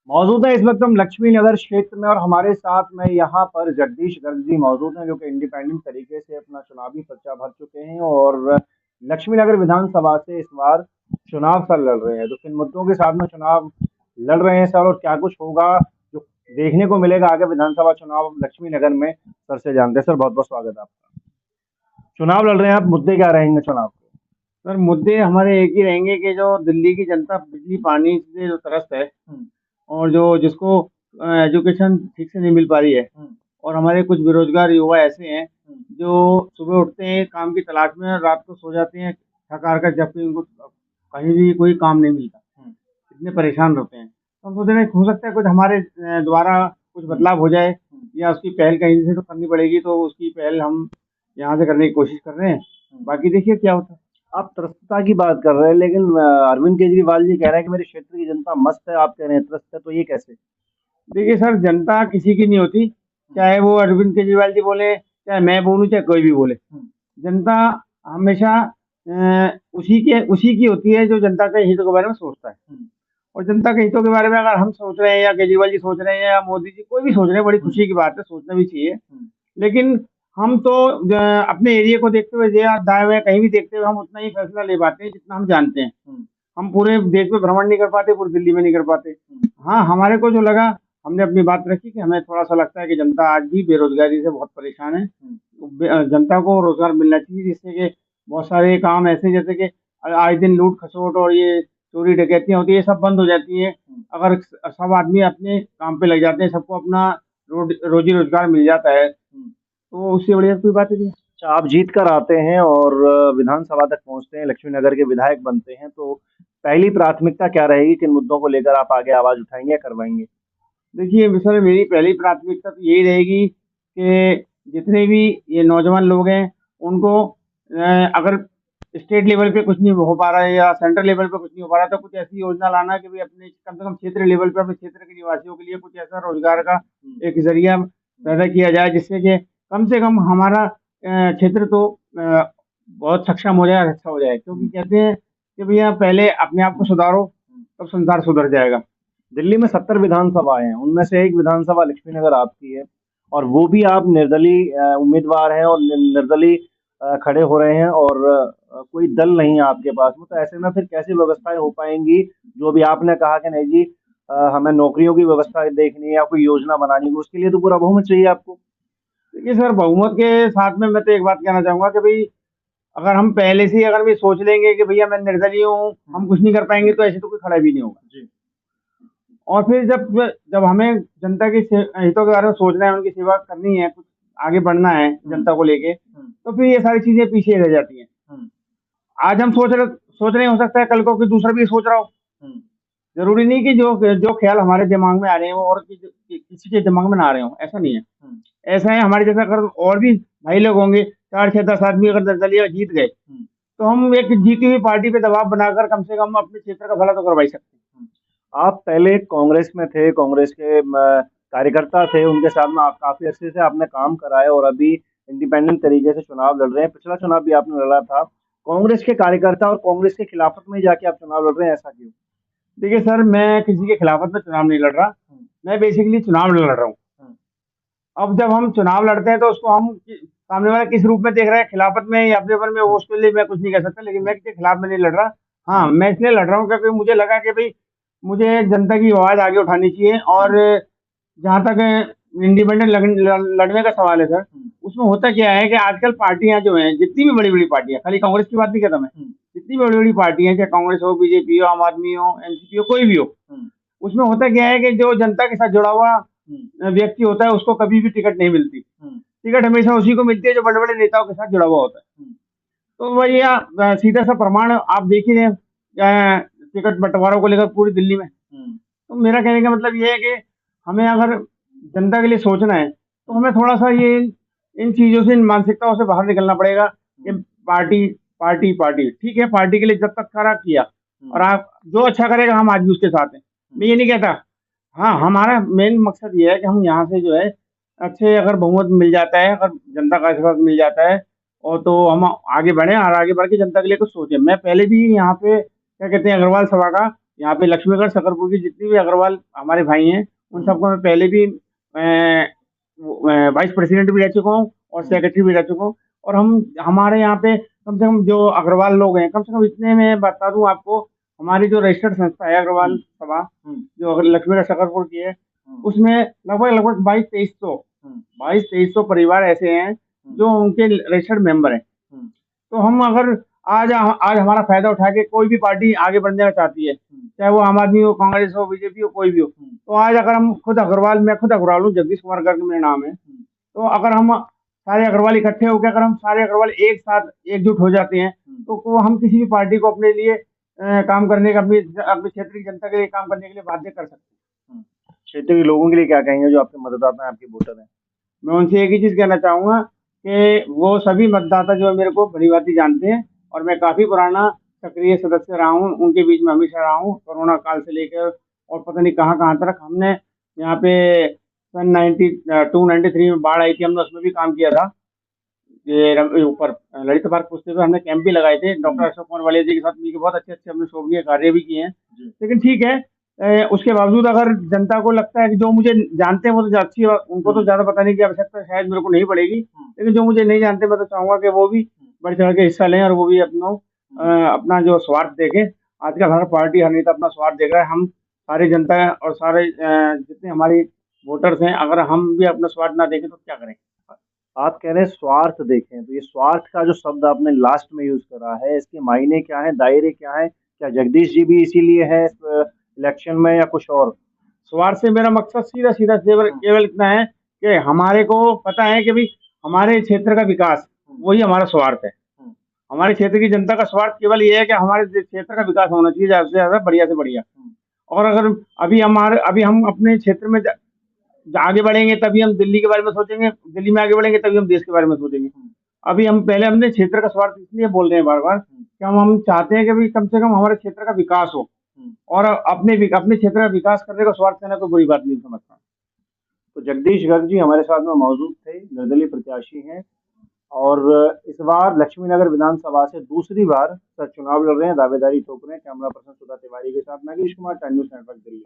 मौजूद है इस वक्त हम लक्ष्मी नगर क्षेत्र में और हमारे साथ में यहाँ पर जगदीश गर्ग जी मौजूद हैं जो कि इंडिपेंडेंट तरीके से अपना चुनावी पर्चा भर चुके हैं और लक्ष्मी नगर विधानसभा से इस बार चुनाव सर लड़ रहे हैं। तो किन मुद्दों के साथ में चुनाव लड़ रहे हैं सर और क्या कुछ होगा जो देखने को मिलेगा आगे विधानसभा चुनाव लक्ष्मी नगर में, सर से जानते हैं। सर बहुत बहुत स्वागत है आपका। चुनाव लड़ रहे हैं आप, मुद्दे क्या रहेंगे चुनाव के? सर मुद्दे हमारे एक ही रहेंगे कि जो दिल्ली की जनता बिजली पानी से जो त्रस्त है और जो जिसको एजुकेशन ठीक से नहीं मिल पा रही है और हमारे कुछ बेरोजगार युवा ऐसे हैं जो सुबह उठते हैं काम की तलाश में और रात को सो जाते हैं थक हार कर, जबकि उनको कहीं भी कोई काम नहीं मिलता। इतने परेशान रहते हैं तो हम सोच रहे हैं हो सकता है कुछ हमारे द्वारा कुछ बदलाव हो जाए या उसकी पहल कहीं से तो करनी पड़ेगी, तो उसकी पहल हम यहाँ से करने की कोशिश कर रहे हैं। बाकी देखिए क्या होता है। आप त्रस्तता की बात कर रहे हैं लेकिन अरविंद केजरीवाल जी कह रहे हैं कि मेरे क्षेत्र की जनता मस्त है, आप कह रहे हैं त्रस्त है, तो ये कैसे? देखिए सर, जनता किसी की नहीं होती, चाहे वो अरविंद केजरीवाल जी बोले, चाहे मैं बोलूँ, चाहे कोई भी बोले। जनता हमेशा उसी की होती है जो जनता के हितों के बारे में सोचता है। और जनता के हितों के बारे में अगर हम सोच रहे हैं या केजरीवाल जी सोच रहे हैं या मोदी जी कोई भी सोच रहे हैं, बड़ी खुशी की बात है, सोचना भी चाहिए। लेकिन हम तो अपने एरिया को देखते हुए या दाएं बाएं कहीं भी देखते हुए हम उतना ही फैसला ले पाते हैं जितना हम जानते हैं। हम पूरे देश में भ्रमण नहीं कर पाते, पूरी दिल्ली में नहीं कर पाते। हाँ, हमारे को जो लगा, हमने अपनी बात रखी कि हमें थोड़ा-सा लगता है कि जनता आज भी बेरोज़गारी से बहुत परेशान है। तो जनता को रोज़गार मिलना चाहिए जिससे कि बहुत सारे काम ऐसे जैसे कि आए दिन लूट-खसोट और ये चोरी-डकैतियाँ होती हैं, ये सब बंद हो जाती हैं। अगर सब आदमी अपने काम पे लग जाते हैं, सबको अपना रोज़ी-रोज़गार मिल जाता है, तो उससे बढ़िया कोई बात ही नहीं है। अच्छा, आप जीत कर आते हैं और विधानसभा तक पहुँचते हैं, लक्ष्मी नगर के विधायक बनते हैं, तो पहली प्राथमिकता क्या रहेगी? किन मुद्दों को लेकर आप आगे आवाज़ उठाएँगे या करवाएँगे? देखिए, सर मेरी पहली प्राथमिकता तो यही रहेगी कि जितने भी ये नौजवान लोग हैं, उनको अगर स्टेट लेवल पे कुछ नहीं हो पा रहा है या सेंट्रल लेवल पे कुछ नहीं हो पा रहा है, तो कुछ ऐसी योजना लाना कि भई अपने कम से कम क्षेत्र लेवल पे अपने क्षेत्र के निवासियों के लिए कुछ ऐसा रोज़गार का एक ज़रिया पैदा किया जाए, जिससे कि कम से कम हमारा क्षेत्र तो बहुत सक्षम हो जाए और अच्छा हो जाए। क्योंकि कहते हैं कि भैया पहले अपने आप को सुधारो, तब संसार सुधर जाएगा। दिल्ली में 70 विधानसभाएँ हैं, उनमें से एक विधानसभा लक्ष्मीनगर आपकी है और वो भी आप निर्दलीय उम्मीदवार हैं और निर्दलीय खड़े हो रहे हैं और कोई दल नहीं है आपके पास में, तो ऐसे में फिर कैसी व्यवस्थाएँ हो पाएँगी? जो अभी आपने कहा कि नहीं जी हमें नौकरियों की व्यवस्था देखनी है या कोई योजना बनानी है, उसके लिए तो पूरा बहुमत चाहिए आपको। देखिए सर, बहुमत के साथ में मैं तो एक बात कहना चाहूँगा कि भई अगर हम पहले से ही अगर भी सोच लेंगे कि भैया मैं निर्दलीय हूँ, हम कुछ नहीं कर पाएँगे, तो ऐसे तो कोई खड़ा भी नहीं होगा। जी। और फिर जब जब हमें जनता के हितों के बारे में सोचना है, उनकी सेवा करनी है, कुछ आगे बढ़ना है जनता को लेके, तो फिर ये सारी चीज़ें पीछे रह जाती हैं। आज हम सोच रहे हैं, हो सकता है कल को कोई दूसरा भी सोच रहा हो। ज़रूरी नहीं कि जो जो ख़्याल हमारे दिमाग में आ रहे हों और किसी के दिमाग में ना आ रहे हों, ऐसा नहीं है। ऐसा है, हमारे जैसा अगर और भी भाई लोग होंगे, 4, 6, 10 आदमी अगर निर्दलीय जीत गए, तो हम एक जीती हुई पार्टी पे दबाव बनाकर कम से कम अपने क्षेत्र का भला तो करवा ही सकते हैं। आप पहले कांग्रेस में थे, कांग्रेस के कार्यकर्ता थे, उनके साथ में आप काफ़ी अर्से से आपने काम करा है और अभी इंडिपेंडेंट तरीके से चुनाव लड़ रहे हैं। पिछला चुनाव भी आपने लड़ा था। कांग्रेस के कार्यकर्ता और कांग्रेस के खिलाफत में ही जाके आप चुनाव लड़ रहे हैं, ऐसा क्यों? देखिए सर, मैं किसी के खिलाफत में चुनाव नहीं लड़ रहा, मैं बेसिकली चुनाव लड़ रहा हूँ। अब जब हम चुनाव लड़ते हैं तो उसको हम सामने वाला किस रूप में देख रहा है, खिलाफत में या अपने मन में, वो उसके लिए मैं कुछ नहीं कह सकता, लेकिन मैं किसी के खिलाफ में नहीं लड़ रहा। हाँ, मैं इसलिए लड़ रहा हूँ क्योंकि मुझे लगा कि भाई मुझे जनता की आवाज़ आगे उठानी चाहिए। और जहाँ तक इंडिपेंडेंट लड़ने का सवाल है सर, उसमें होता क्या है कि आजकल पार्टियां जो हैं, जितनी भी बड़ी बड़ी पार्टियां, खाली कांग्रेस की बात नहीं करता मैं, जितनी भी बड़ी बड़ी पार्टियां, चाहे कांग्रेस हो, बीजेपी हो, आम आदमी हो, एनसीपी हो, कोई भी हो, उसमें होता क्या है कि जो जनता के साथ जुड़ा हुआ व्यक्ति होता है, उसको कभी भी टिकट नहीं मिलती। टिकट हमेशा उसी को मिलती है जो बड़े बड़े नेताओं के साथ जुड़ा हुआ होता है। तो वही सीधा सा प्रमाण आप देख ही रहे हैं, टिकट बंटवारों को लेकर पूरी दिल्ली में। तो मेरा कहने का मतलब ये है कि हमें अगर जनता के लिए सोचना है, तो हमें थोड़ा सा ये इन चीजों से, इन मानसिकताओं से बाहर निकलना पड़ेगा कि पार्टी पार्टी पार्टी ठीक है, पार्टी के लिए जब तक खरा किया और आप जो अच्छा करेगा हम आज भी उसके साथ हैं, मैं ये नहीं कहता। हाँ, हमारा मेन मकसद ये है कि हम यहाँ से जो है अच्छे, अगर बहुमत मिल जाता है, अगर जनता का आशीर्वाद मिल जाता है, और तो हम आगे बढ़े और आगे बढ़ के जनता के लिए कुछ सोचें। मैं पहले भी यहाँ पे क्या कहते हैं, अग्रवाल सभा का यहाँ पे लक्ष्मीगढ़ सकरपुर की जितनी भी अग्रवाल हमारे भाई हैं, उन सबको मैं पहले भी वाइस प्रेसिडेंट भी रह चुका हूँ और सेक्रेटरी भी रह चुका हूँ। और हम हमारे यहाँ पे कम से कम जो अग्रवाल लोग हैं, कम से कम इतने में बता दूं आपको, हमारी जो रजिस्टर्ड संस्था है अग्रवाल सभा, जो लक्ष्मीगढ़ सकरपुर की है, उसमें लगभग लगभग 2200 परिवार ऐसे हैं जो उनके रजिस्टर्ड मेंबर हैं। तो हम अगर आज हमारा फायदा उठा के कोई भी पार्टी आगे बढ़ने चाहती है, चाहे वो आम आदमी हो, कांग्रेस हो, बीजेपी हो, कोई भी हो, तो आज अगर हम खुद अग्रवाल, मैं खुद अग्रवाल हूँ, जगदीश कुमार गर्ग मेरा नाम है, तो अगर हम सारे अग्रवाल इकट्ठे होकर, अगर हम सारे अग्रवाल एक साथ एकजुट हो जाते हैं, तो हम किसी भी पार्टी को अपने लिए काम करने का, अपने क्षेत्र की जनता के लिए काम करने के लिए बाध्य कर सकते हैं। क्षेत्र के लोगों के लिए क्या कहेंगे जो आपके मतदाता हैं, आपके वोटर हैं? मैं उनसे एक ही चीज कहना चाहूंगा कि वो सभी मतदाता जो है मेरे को भली भांति जानते हैं, और मैं काफी पुराना सक्रिय सदस्य रहा हूँ, उनके बीच में हमेशा रहा हूँ, कोरोना काल से लेकर और पता नहीं कहाँ कहाँ तक। हमने यहाँ पे सन 92-93 में बाढ़ आई थी, हमने उसमें भी काम किया था। ये ऊपर ललित पार्क पुस्ते पे हमने कैंप भी लगाए थे, डॉक्टर अशोक कुमार वालिया जी के साथ मिलकर बहुत अच्छे अच्छे हमने शोभनीय कार्य भी किए हैं। लेकिन ठीक है, उसके बावजूद अगर जनता को लगता है कि जो मुझे जानते हैं वो तो अच्छी है, उनको तो ज्यादा बताने की आवश्यकता शायद मेरे को नहीं पड़ेगी, लेकिन जो मुझे नहीं जानते मैं तो चाहूंगा कि वो भी बढ़ चढ़ के हिस्सा लें और वो भी अपना जो स्वार्थ देखें। आजकल हर पार्टी, हर नेता अपना स्वार्थ देख रहा है। हम सारी जनता है और सारे जितने हमारी वोटर्स हैं, अगर हम भी अपना स्वार्थ ना देखें तो क्या करें। आप कह रहे हैं स्वार्थ देखें, तो ये स्वार्थ का जो शब्द आपने लास्ट में यूज करा है, इसके मायने क्या है, दायरे क्या है? क्या जगदीश जी भी इसीलिए है इलेक्शन में, या कुछ और? स्वार्थ से मेरा मकसद सीधा सीधा केवल इतना है कि हमारे को पता है कि भाई हमारे क्षेत्र का विकास वही हमारा स्वार्थ है। हमारे क्षेत्र की जनता का स्वार्थ केवल ये है कि हमारे क्षेत्र का विकास होना चाहिए ज्यादा से ज्यादा, बढ़िया से बढ़िया। और अगर अभी हम अपने क्षेत्र में आगे बढ़ेंगे तभी हम दिल्ली के बारे में सोचेंगे, दिल्ली में आगे बढ़ेंगे तभी हम देश के बारे में सोचेंगे। अभी हम पहले अपने क्षेत्र का स्वार्थ इसलिए बोल रहे हैं बार बार कि हम चाहते हैं कि भाई कम से कम हमारे क्षेत्र का विकास हो, और अपने क्षेत्र का विकास करने का स्वार्थ करना कोई बुरी बात नहीं समझता। तो जगदीश गर्ग जी हमारे साथ में मौजूद थे, निर्दलीय प्रत्याशी हैं, और इस बार लक्ष्मीनगर विधानसभा से दूसरी बार सर चुनाव लड़ रहे हैं, दावेदारी ठोक रहे हैं। कैमरा पर्सन सुधा तिवारी के साथ Nagesh Kumar, time news network Delhi.